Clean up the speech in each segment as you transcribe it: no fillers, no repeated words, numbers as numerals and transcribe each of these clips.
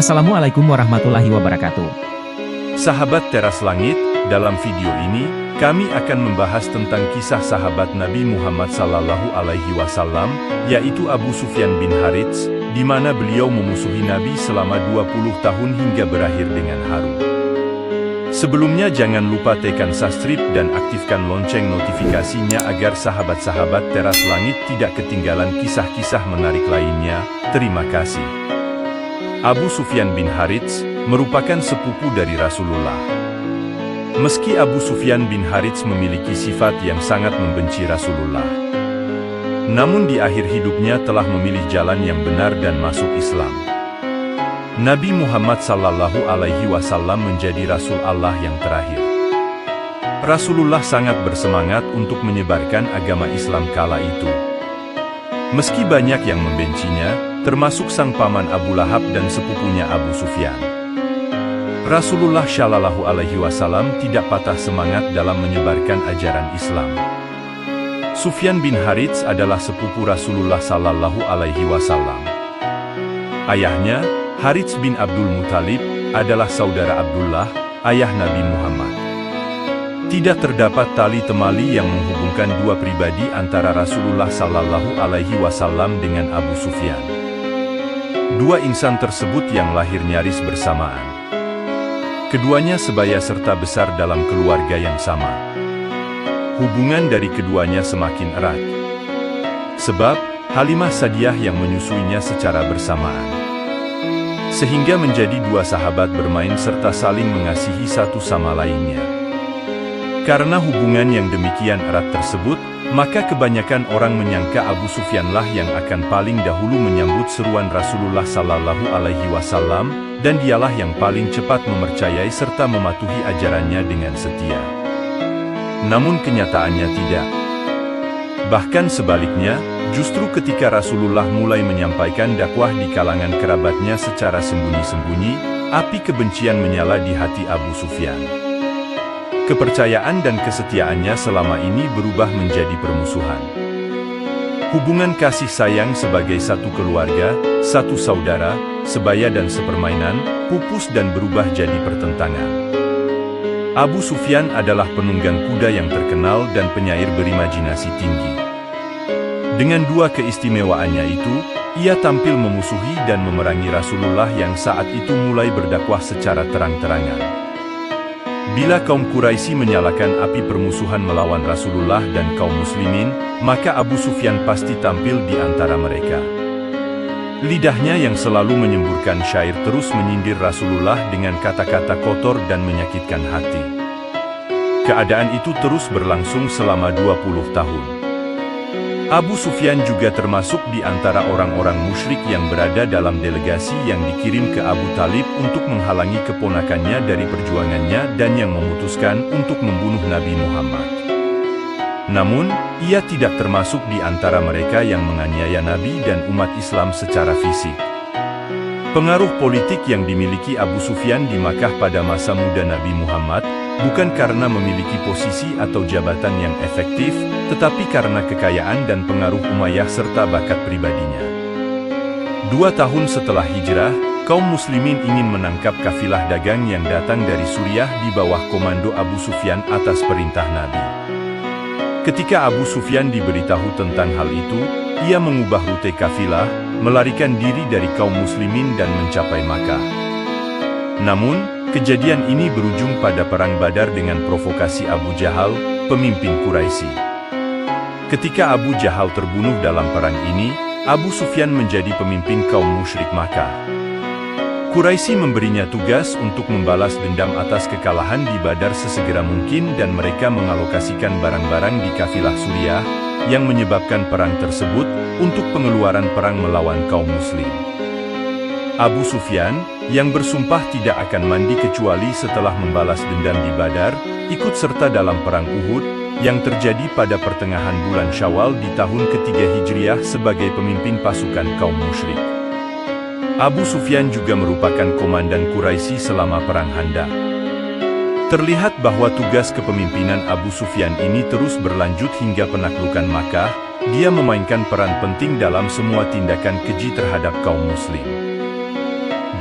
Assalamualaikum warahmatullahi wabarakatuh. Sahabat Teras Langit, dalam video ini, kami akan membahas tentang kisah sahabat Nabi Muhammad SAW, yaitu Abu Sufyan bin Harits, di mana beliau memusuhi Nabi selama 20 tahun hingga berakhir dengan haru. Sebelumnya jangan lupa tekan subscribe dan aktifkan lonceng notifikasinya agar sahabat-sahabat Teras Langit tidak ketinggalan kisah-kisah menarik lainnya. Terima kasih. Abu Sufyan bin Harits merupakan sepupu dari Rasulullah. Meski Abu Sufyan bin Harits memiliki sifat yang sangat membenci Rasulullah, namun di akhir hidupnya telah memilih jalan yang benar dan masuk Islam. Nabi Muhammad SAW menjadi Rasul Allah yang terakhir. Rasulullah sangat bersemangat untuk menyebarkan agama Islam kala itu. Meski banyak yang membencinya, termasuk sang paman Abu Lahab dan sepupunya Abu Sufyan, Rasulullah SAW tidak patah semangat dalam menyebarkan ajaran Islam. Sufyan bin Harits adalah sepupu Rasulullah SAW. Ayahnya, Harits bin Abdul Muthalib, adalah saudara Abdullah, ayah Nabi Muhammad. Tidak terdapat tali temali yang menghubungkan dua pribadi antara Rasulullah SAW dengan Abu Sufyan. Dua insan tersebut yang lahir nyaris bersamaan. Keduanya sebaya serta besar dalam keluarga yang sama. Hubungan dari keduanya semakin erat, sebab Halimah Sadiah yang menyusuinya secara bersamaan, sehingga menjadi dua sahabat bermain serta saling mengasihi satu sama lainnya. Karena hubungan yang demikian erat tersebut, maka kebanyakan orang menyangka Abu Sufyanlah yang akan paling dahulu menyambut seruan Rasulullah SAW, dan dialah yang paling cepat mempercayai serta mematuhi ajarannya dengan setia. Namun kenyataannya tidak. Bahkan sebaliknya, justru ketika Rasulullah mulai menyampaikan dakwah di kalangan kerabatnya secara sembunyi-sembunyi, api kebencian menyala di hati Abu Sufyan. Kepercayaan dan kesetiaannya selama ini berubah menjadi permusuhan. Hubungan kasih sayang sebagai satu keluarga, satu saudara, sebaya dan sepermainan, pupus dan berubah jadi pertentangan. Abu Sufyan adalah penunggang kuda yang terkenal dan penyair berimajinasi tinggi. Dengan dua keistimewaannya itu, ia tampil memusuhi dan memerangi Rasulullah yang saat itu mulai berdakwah secara terang-terangan. Bila kaum Quraisy menyalakan api permusuhan melawan Rasulullah dan kaum muslimin, maka Abu Sufyan pasti tampil di antara mereka. Lidahnya yang selalu menyemburkan syair terus menyindir Rasulullah dengan kata-kata kotor dan menyakitkan hati. Keadaan itu terus berlangsung selama 20 tahun. Abu Sufyan juga termasuk di antara orang-orang musyrik yang berada dalam delegasi yang dikirim ke Abu Talib untuk menghalangi keponakannya dari perjuangannya dan yang memutuskan untuk membunuh Nabi Muhammad. Namun, ia tidak termasuk di antara mereka yang menganiaya Nabi dan umat Islam secara fisik. Pengaruh politik yang dimiliki Abu Sufyan di Makkah pada masa muda Nabi Muhammad bukan karena memiliki posisi atau jabatan yang efektif, tetapi karena kekayaan dan pengaruh Umayyah serta bakat pribadinya. 2 tahun setelah hijrah, kaum muslimin ingin menangkap kafilah dagang yang datang dari Suriah di bawah komando Abu Sufyan atas perintah Nabi. Ketika Abu Sufyan diberitahu tentang hal itu, ia mengubah rute kafilah, melarikan diri dari kaum muslimin dan mencapai Makkah. Namun, kejadian ini berujung pada Perang Badar dengan provokasi Abu Jahal, pemimpin Quraisy. Ketika Abu Jahal terbunuh dalam perang ini, Abu Sufyan menjadi pemimpin kaum musyrik Makkah. Quraisy memberinya tugas untuk membalas dendam atas kekalahan di Badar sesegera mungkin dan mereka mengalokasikan barang-barang di kafilah Suriah, yang menyebabkan perang tersebut untuk pengeluaran perang melawan kaum muslim. Abu Sufyan, yang bersumpah tidak akan mandi kecuali setelah membalas dendam di Badar, ikut serta dalam perang Uhud, yang terjadi pada pertengahan bulan Syawal di tahun ketiga Hijriah sebagai pemimpin pasukan kaum musyrik. Abu Sufyan juga merupakan komandan Quraisy selama perang Khandaq. Terlihat bahwa tugas kepemimpinan Abu Sufyan ini terus berlanjut hingga penaklukan Makkah. Dia memainkan peran penting dalam semua tindakan keji terhadap kaum muslim.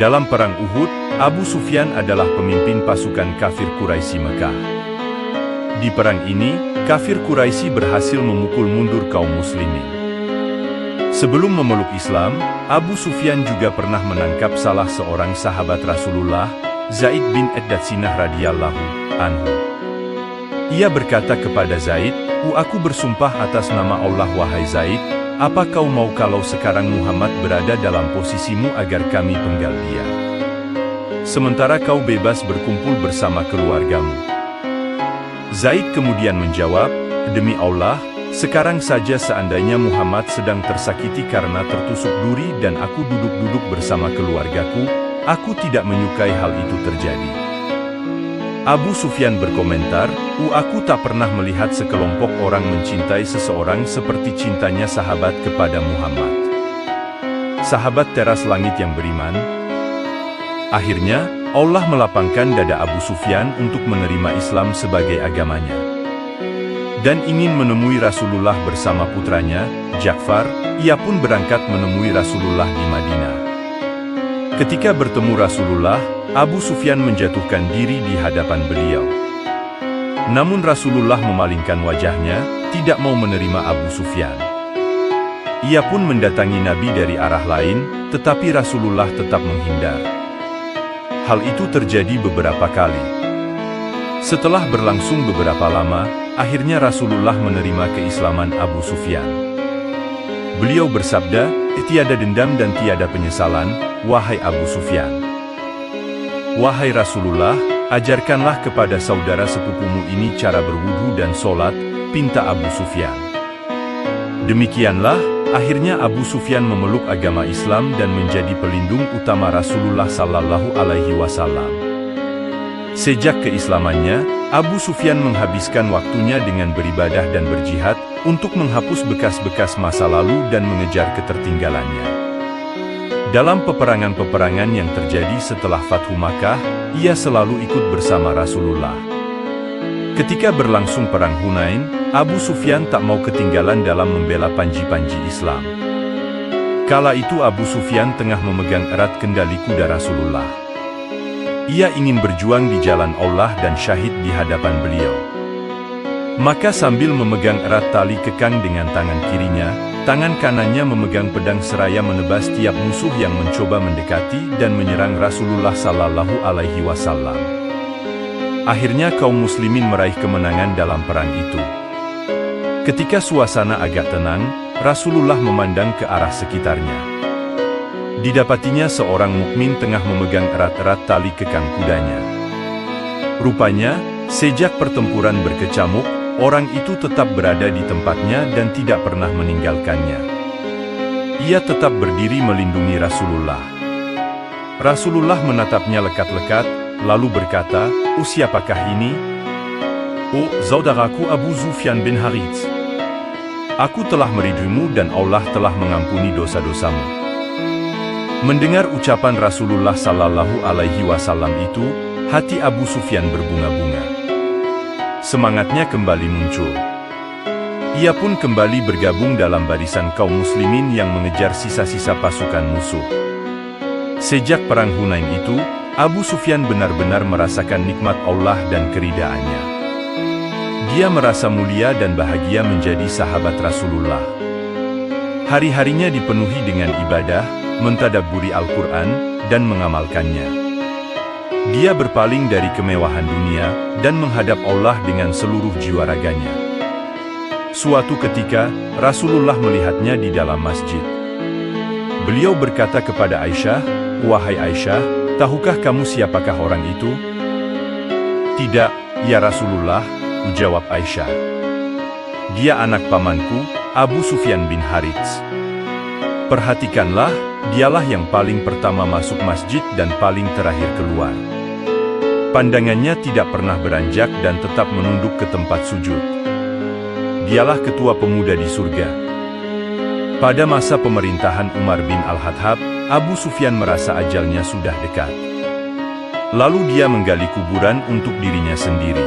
Dalam perang Uhud, Abu Sufyan adalah pemimpin pasukan kafir Quraisy Mekah. Di perang ini, kafir Quraisy berhasil memukul mundur kaum muslimin. Sebelum memeluk Islam, Abu Sufyan juga pernah menangkap salah seorang sahabat Rasulullah, Zaid bin Ad-Datsinah radhiyallahu anhu. Ia berkata kepada Zaid, "Aku bersumpah atas nama Allah wahai Zaid, apa kau mau kalau sekarang Muhammad berada dalam posisimu agar kami penggal dia? Sementara kau bebas berkumpul bersama keluargamu." Zaid kemudian menjawab, "Demi Allah, sekarang saja seandainya Muhammad sedang tersakiti karena tertusuk duri dan aku duduk-duduk bersama keluargaku, aku tidak menyukai hal itu terjadi." Abu Sufyan berkomentar, Aku tak pernah melihat sekelompok orang mencintai seseorang seperti cintanya sahabat kepada Muhammad. Sahabat teras langit yang beriman." Akhirnya, Allah melapangkan dada Abu Sufyan untuk menerima Islam sebagai agamanya. Dan ingin menemui Rasulullah bersama putranya, Ja'far, ia pun berangkat menemui Rasulullah di Madinah. Ketika bertemu Rasulullah, Abu Sufyan menjatuhkan diri di hadapan beliau. Namun Rasulullah memalingkan wajahnya, tidak mau menerima Abu Sufyan. Ia pun mendatangi Nabi dari arah lain, tetapi Rasulullah tetap menghindar. Hal itu terjadi beberapa kali. Setelah berlangsung beberapa lama, akhirnya Rasulullah menerima keislaman Abu Sufyan. Beliau bersabda, "Tiada dendam dan tiada penyesalan, wahai Abu Sufyan. Wahai Rasulullah, ajarkanlah kepada saudara sepupumu ini cara berwudu dan sholat," pinta Abu Sufyan. Demikianlah, akhirnya Abu Sufyan memeluk agama Islam dan menjadi pelindung utama Rasulullah Sallallahu Alaihi Wasallam. Sejak keislamannya, Abu Sufyan menghabiskan waktunya dengan beribadah dan berjihad untuk menghapus bekas-bekas masa lalu dan mengejar ketertinggalannya. Dalam peperangan-peperangan yang terjadi setelah Fathu Makkah, ia selalu ikut bersama Rasulullah. Ketika berlangsung Perang Hunain, Abu Sufyan tak mau ketinggalan dalam membela panji-panji Islam. Kala itu Abu Sufyan tengah memegang erat kendali kuda Rasulullah. Ia ingin berjuang di jalan Allah dan syahid di hadapan beliau. Maka sambil memegang erat tali kekang dengan tangan kirinya, tangan kanannya memegang pedang seraya menebas tiap musuh yang mencoba mendekati dan menyerang Rasulullah Sallallahu Alaihi Wasallam. Akhirnya kaum muslimin meraih kemenangan dalam perang itu. Ketika suasana agak tenang, Rasulullah memandang ke arah sekitarnya. Didapatinya seorang mukmin tengah memegang erat-erat tali kekang kudanya. Rupanya, sejak pertempuran berkecamuk, orang itu tetap berada di tempatnya dan tidak pernah meninggalkannya. Ia tetap berdiri melindungi Rasulullah. Rasulullah menatapnya lekat-lekat, lalu berkata, "Siapakah ini?" "Oh, saudaraku Abu Sufyan bin Harits. Aku telah meriduimu dan Allah telah mengampuni dosa-dosamu." Mendengar ucapan Rasulullah Sallallahu Alaihi Wasallam itu, hati Abu Sufyan berbunga-bunga. Semangatnya kembali muncul. Ia pun kembali bergabung dalam barisan kaum muslimin yang mengejar sisa-sisa pasukan musuh. Sejak perang Hunain itu, Abu Sufyan benar-benar merasakan nikmat Allah dan keridaannya. Dia merasa mulia dan bahagia menjadi sahabat Rasulullah. Hari-harinya dipenuhi dengan ibadah, mentadabburi Al-Quran, dan mengamalkannya. Dia berpaling dari kemewahan dunia dan menghadap Allah dengan seluruh jiwa raganya. Suatu ketika, Rasulullah melihatnya di dalam masjid. Beliau berkata kepada Aisyah, "Wahai Aisyah, tahukah kamu siapakah orang itu?" "Tidak, ya Rasulullah," jawab Aisyah. "Dia anak pamanku, Abu Sufyan bin Harits. Perhatikanlah, dialah yang paling pertama masuk masjid dan paling terakhir keluar. Pandangannya tidak pernah beranjak dan tetap menunduk ke tempat sujud. Dialah ketua pemuda di surga." Pada masa pemerintahan Umar bin Al-Khattab, Abu Sufyan merasa ajalnya sudah dekat. Lalu dia menggali kuburan untuk dirinya sendiri.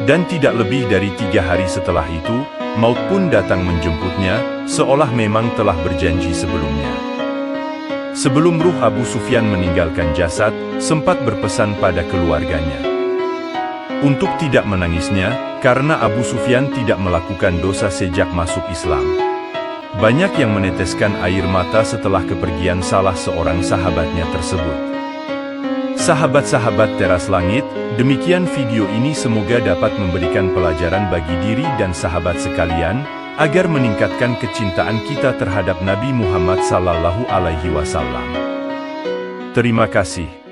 Dan tidak lebih dari 3 hari setelah itu, maut pun datang menjemputnya, seolah memang telah berjanji sebelumnya. Sebelum ruh Abu Sufyan meninggalkan jasad, sempat berpesan pada keluarganya untuk tidak menangisnya, karena Abu Sufyan tidak melakukan dosa sejak masuk Islam. Banyak yang meneteskan air mata setelah kepergian salah seorang sahabatnya tersebut. Sahabat-sahabat teras langit, demikian video ini, semoga dapat memberikan pelajaran bagi diri dan sahabat sekalian, agar meningkatkan kecintaan kita terhadap Nabi Muhammad SAW. Terima kasih.